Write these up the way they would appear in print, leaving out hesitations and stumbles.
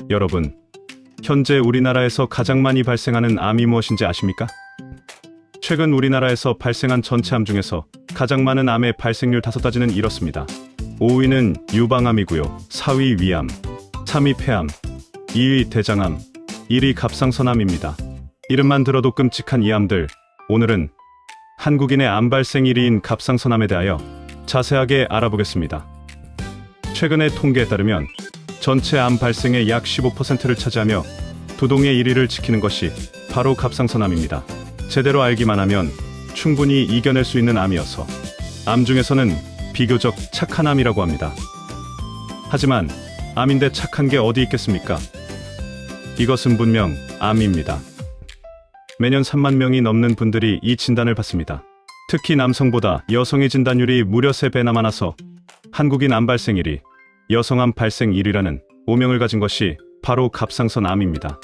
여러분, 현재 우리나라에서 가장 많이 발생하는 암이 무엇인지 아십니까? 최근 우리나라에서 발생한 전체 암 중에서 가장 많은 암의 발생률 5가지는 이렇습니다. 5위는 유방암이고요. 4위 위암, 3위 폐암, 2위 대장암, 1위 갑상선암입니다. 이름만 들어도 끔찍한 이 암들, 오늘은 한국인의 암 발생 1위인 갑상선암에 대하여 자세하게 알아보겠습니다. 최근의 통계에 따르면 전체 암 발생의 약 15%를 차지하며 두동의 1위를 지키는 것이 바로 갑상선암입니다. 제대로 알기만 하면 충분히 이겨낼 수 있는 암이어서 암 중에서는 비교적 착한 암이라고 합니다. 하지만 암인데 착한 게 어디 있겠습니까? 이것은 분명 암입니다. 매년 3만 명이 넘는 분들이 이 진단을 받습니다. 특히 남성보다 여성의 진단율이 무려 3배나 많아서 한국인 암 발생 1위, 여성암 발생 1위라는 오명을 가진 것이 바로 갑상선암입니다.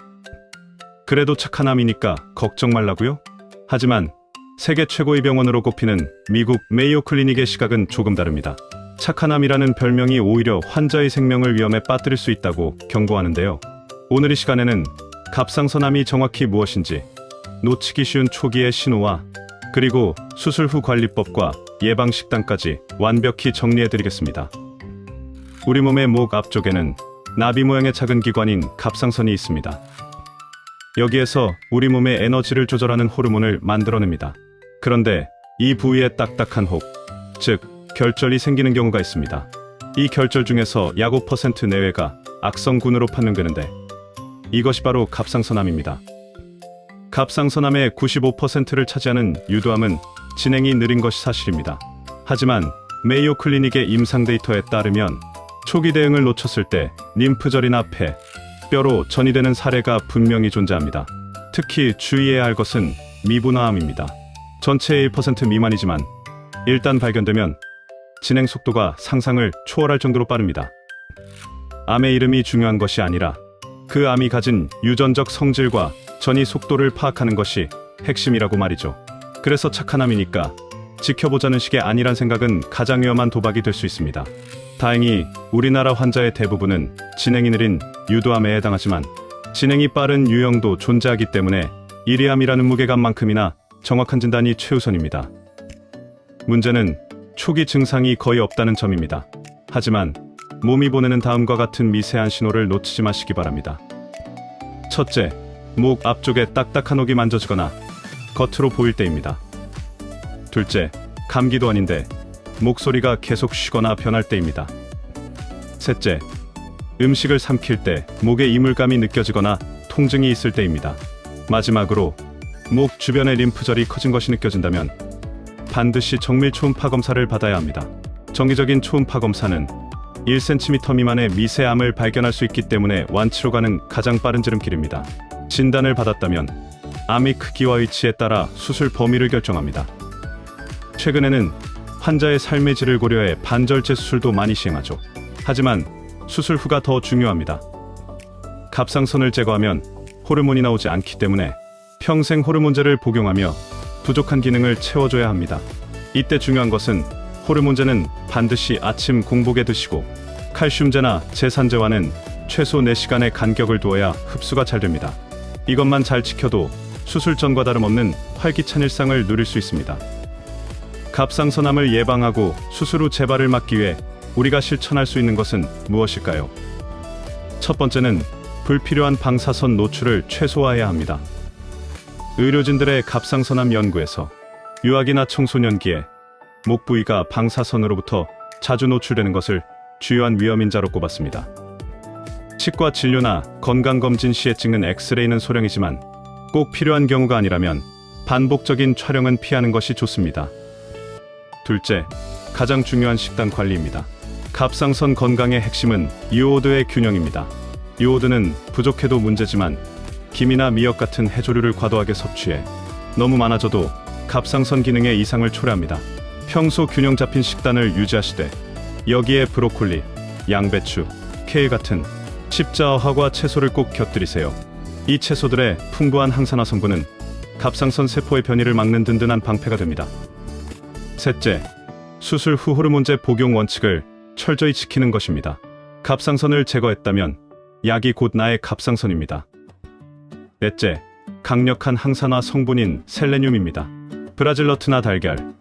그래도 착한 암이니까 걱정 말라고요? 하지만 세계 최고의 병원으로 꼽히는 미국 메이오 클리닉의 시각은 조금 다릅니다. 착한 암이라는 별명이 오히려 환자의 생명을 위험에 빠뜨릴 수 있다고 경고하는데요. 오늘 이 시간에는 갑상선암이 정확히 무엇인지, 놓치기 쉬운 초기의 신호와 그리고 수술 후 관리법과 예방 식단까지 완벽히 정리해드리겠습니다. 우리 몸의 목 앞쪽에는 나비 모양의 작은 기관인 갑상선이 있습니다. 여기에서 우리 몸의 에너지를 조절하는 호르몬을 만들어냅니다. 그런데 이 부위에 딱딱한 혹, 즉 결절이 생기는 경우가 있습니다. 이 결절 중에서 약 5% 내외가 악성군으로 판명되는데 이것이 바로 갑상선암입니다. 갑상선암의 95%를 차지하는 유두암은 진행이 느린 것이 사실입니다. 하지만 메이오 클리닉의 임상 데이터에 따르면 초기 대응을 놓쳤을 때 림프절이나 폐, 뼈로 전이되는 사례가 분명히 존재합니다. 특히 주의해야 할 것은 미분화암입니다. 전체의 1% 미만이지만 일단 발견되면 진행 속도가 상상을 초월할 정도로 빠릅니다. 암의 이름이 중요한 것이 아니라 그 암이 가진 유전적 성질과 전이 속도를 파악하는 것이 핵심이라고 말이죠. 그래서 착한 암이니까 지켜보자는 식의 아니란 생각은 가장 위험한 도박이 될 수 있습니다. 다행히 우리나라 환자의 대부분은 진행이 느린 유두암에 해당하지만 진행이 빠른 유형도 존재하기 때문에 1위암이라는 무게감만큼이나 정확한 진단이 최우선입니다. 문제는 초기 증상이 거의 없다는 점입니다. 하지만 몸이 보내는 다음과 같은 미세한 신호를 놓치지 마시기 바랍니다. 첫째, 목 앞쪽에 딱딱한 혹이 만져지거나 겉으로 보일 때입니다. 둘째, 감기도 아닌데 목소리가 계속 쉬거나 변할 때입니다. 셋째, 음식을 삼킬 때 목에 이물감이 느껴지거나 통증이 있을 때입니다. 마지막으로 목 주변의 림프절이 커진 것이 느껴진다면 반드시 정밀 초음파 검사를 받아야 합니다. 정기적인 초음파 검사는 1cm 미만의 미세암을 발견할 수 있기 때문에 완치로 가는 가장 빠른 지름길입니다. 진단을 받았다면 암의 크기와 위치에 따라 수술 범위를 결정합니다. 최근에는 환자의 삶의 질을 고려해 반절제 수술도 많이 시행하죠. 하지만 수술 후가 더 중요합니다. 갑상선을 제거하면 호르몬이 나오지 않기 때문에 평생 호르몬제를 복용하며 부족한 기능을 채워줘야 합니다. 이때 중요한 것은 호르몬제는 반드시 아침 공복에 드시고 칼슘제나 제산제와는 최소 4시간의 간격을 두어야 흡수가 잘 됩니다. 이것만 잘 지켜도 수술 전과 다름없는 활기찬 일상을 누릴 수 있습니다. 갑상선암을 예방하고 수술 후 재발을 막기 위해 우리가 실천할 수 있는 것은 무엇일까요? 첫 번째는 불필요한 방사선 노출을 최소화해야 합니다. 의료진들의 갑상선암 연구에서 유아기나 청소년기에 목 부위가 방사선으로부터 자주 노출되는 것을 주요한 위험인자로 꼽았습니다. 치과 진료나 건강검진 시에 찍는 엑스레이는 소량이지만 꼭 필요한 경우가 아니라면 반복적인 촬영은 피하는 것이 좋습니다. 둘째, 가장 중요한 식단 관리입니다. 갑상선 건강의 핵심은 이오드의 균형입니다. 이오드는 부족해도 문제지만 김이나 미역 같은 해조류를 과도하게 섭취해 너무 많아져도 갑상선 기능에 이상을 초래합니다. 평소 균형 잡힌 식단을 유지하시되 여기에 브로콜리, 양배추, 케일 같은 십자화과 채소를 꼭 곁들이세요. 이 채소들의 풍부한 항산화 성분은 갑상선 세포의 변이를 막는 든든한 방패가 됩니다. 셋째, 수술 후 호르몬제 복용 원칙을 철저히 지키는 것입니다. 갑상선을 제거했다면 약이 곧 나의 갑상선입니다. 넷째, 강력한 항산화 성분인 셀레늄입니다. 브라질너트나 달걀,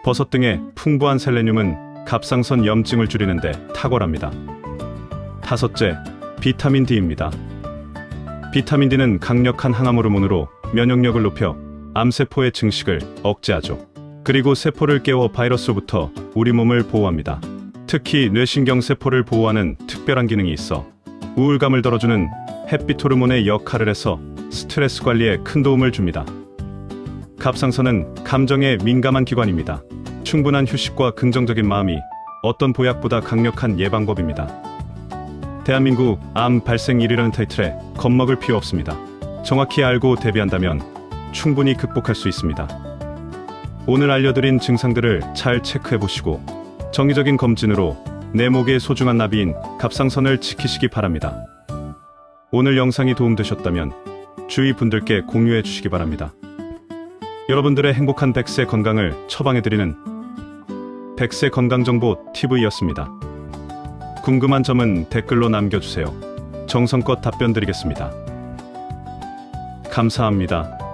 버섯 등의 풍부한 셀레늄은 갑상선 염증을 줄이는데 탁월합니다. 다섯째, 비타민 D입니다. 비타민 D는 강력한 항암 호르몬으로 면역력을 높여 암세포의 증식을 억제하죠. 그리고 세포를 깨워 바이러스로부터 우리 몸을 보호합니다. 특히 뇌신경 세포를 보호하는 특별한 기능이 있어 우울감을 덜어주는 햇빛 호르몬의 역할을 해서 스트레스 관리에 큰 도움을 줍니다. 갑상선은 감정에 민감한 기관입니다. 충분한 휴식과 긍정적인 마음이 어떤 보약보다 강력한 예방법입니다. 대한민국 암 발생 1위라는 타이틀에 겁먹을 필요 없습니다. 정확히 알고 대비한다면 충분히 극복할 수 있습니다. 오늘 알려드린 증상들을 잘 체크해보시고 정기적인 검진으로 내 목의 소중한 나비인 갑상선을 지키시기 바랍니다. 오늘 영상이 도움되셨다면 주위 분들께 공유해 주시기 바랍니다. 여러분들의 행복한 100세 건강을 처방해드리는 100세 건강정보 TV였습니다. 궁금한 점은 댓글로 남겨주세요. 정성껏 답변 드리겠습니다. 감사합니다.